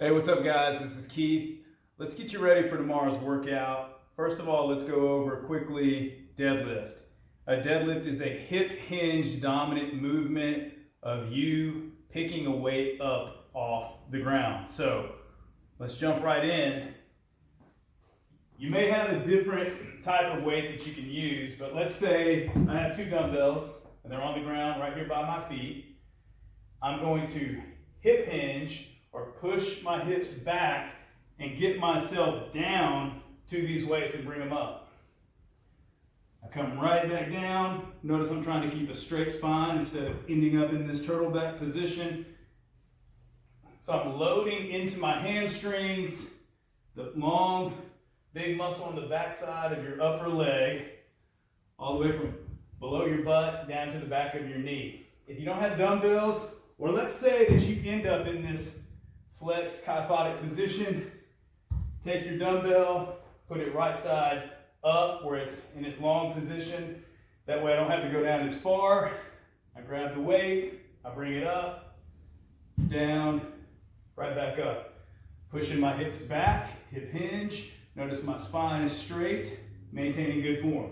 Hey, what's up guys? This is Keith. Let's get you ready for tomorrow's workout. First of all, let's go over quickly deadlift. A deadlift is a hip hinge dominant movement of you picking a weight up off the ground. So let's jump right in. You may have a different type of weight that you can use, but let's say I have two dumbbells and they're on the ground right here by my feet. I'm going to hip hinge or push my hips back and get myself down to these weights and bring them up. I come right back down. Notice I'm trying to keep a straight spine instead of ending up in this turtleback position. So I'm loading into my hamstrings, the long, big muscle on the backside of your upper leg, all the way from below your butt down to the back of your knee. If you don't have dumbbells, or let's say that you end up in this flexed kyphotic position, take your dumbbell, put it right side up where it's in its long position. That way I don't have to go down as far. I grab the weight, I bring it up, down, right back up. Pushing my hips back, hip hinge. Notice my spine is straight, maintaining good form.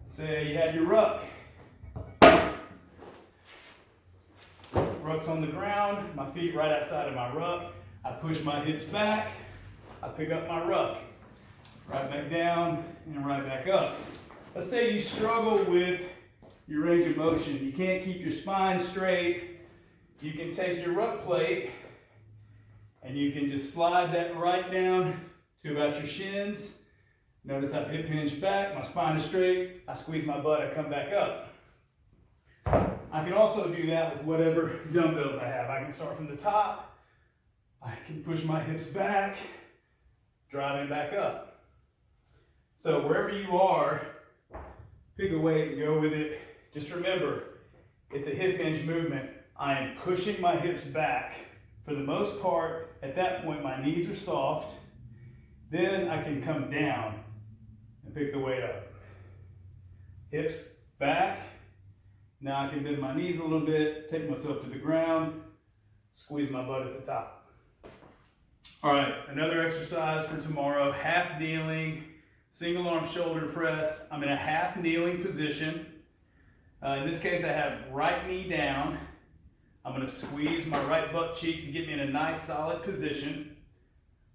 Say you have your ruck. Ruck's on the ground, my feet right outside of my ruck. I push my hips back, I pick up my ruck. Right back down and right back up. Let's say you struggle with your range of motion. You can't keep your spine straight. You can take your ruck plate and you can just slide that right down to about your shins. Notice I've hip hinged back, my spine is straight. I squeeze my butt, I come back up. I can also do that with whatever dumbbells I have. I can start from the top. I can push my hips back, driving back up. So wherever you are, pick a weight and go with it. Just remember, it's a hip hinge movement. I am pushing my hips back. For the most part, at that point, my knees are soft. Then I can come down and pick the weight up. Hips back. Now I can bend my knees a little bit, take myself to the ground, squeeze my butt at the top. All right, another exercise for tomorrow, half kneeling, single arm shoulder press. I'm in a half kneeling position. In this case, I have right knee down. I'm gonna squeeze my right butt cheek to get me in a nice solid position.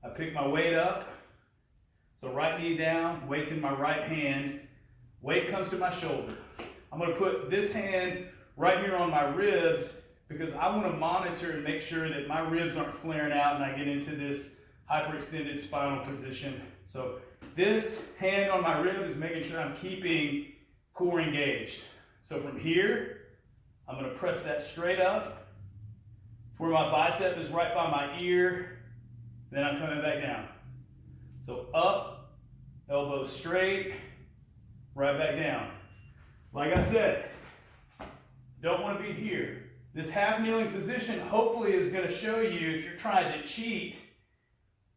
I pick my weight up. So right knee down, weight's in my right hand. Weight comes to my shoulder. I'm going to put this hand right here on my ribs because I want to monitor and make sure that my ribs aren't flaring out and I get into this hyperextended spinal position. So this hand on my rib is making sure I'm keeping core engaged. So from here, I'm going to press that straight up to where my bicep is right by my ear. Then I'm coming back down. So up, elbow straight, right back down. Like I said, don't want to be here. This half kneeling position hopefully is going to show you if you're trying to cheat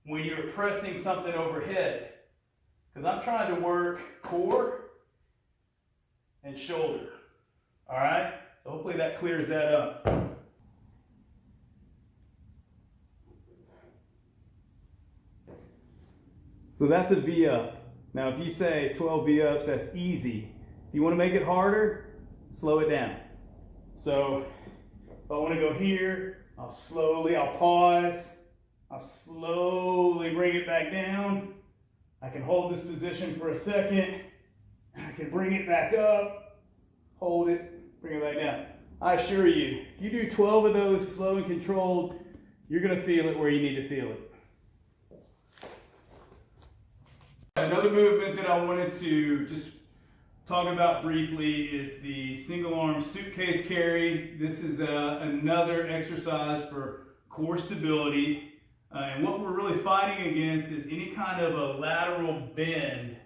when you're pressing something overhead. Because I'm trying to work core and shoulder. All right? So hopefully that clears that up. So that's a V up. Now if you say 12 V ups, that's easy. If you want to make it harder, slow it down. So if I want to go here, I'll pause, I'll slowly bring it back down. I can hold this position for a second, I can bring it back up, hold it, bring it back down. I assure you, if you do 12 of those slow and controlled, you're going to feel it where you need to feel it. Another movement that I wanted to just talk about briefly is the single arm suitcase carry. This is another exercise for core stability. And what we're really fighting against is any kind of a lateral bend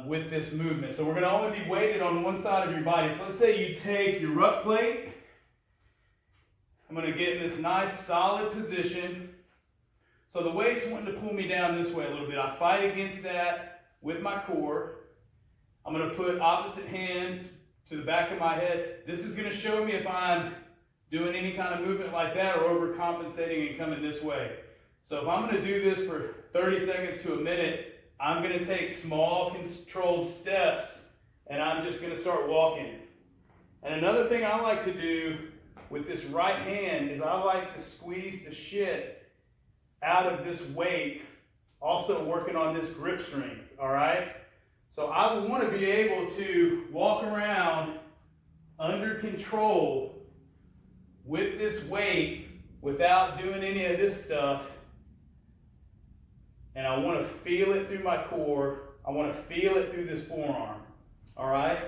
with this movement. So we're going to only be weighted on one side of your body. So let's say you take your ruck plate. I'm going to get in this nice solid position. So the weight's wanting to pull me down this way a little bit. I fight against that with my core. I'm going to put opposite hand to the back of my head. This is going to show me if I'm doing any kind of movement like that or overcompensating and coming this way. So if I'm going to do this for 30 seconds to a minute, I'm going to take small controlled steps and I'm just going to start walking. And another thing I like to do with this right hand is I like to squeeze the shit out of this weight, also working on this grip strength, all right? So I want to be able to walk around under control with this weight without doing any of this stuff. And I want to feel it through my core. I want to feel it through this forearm, all right?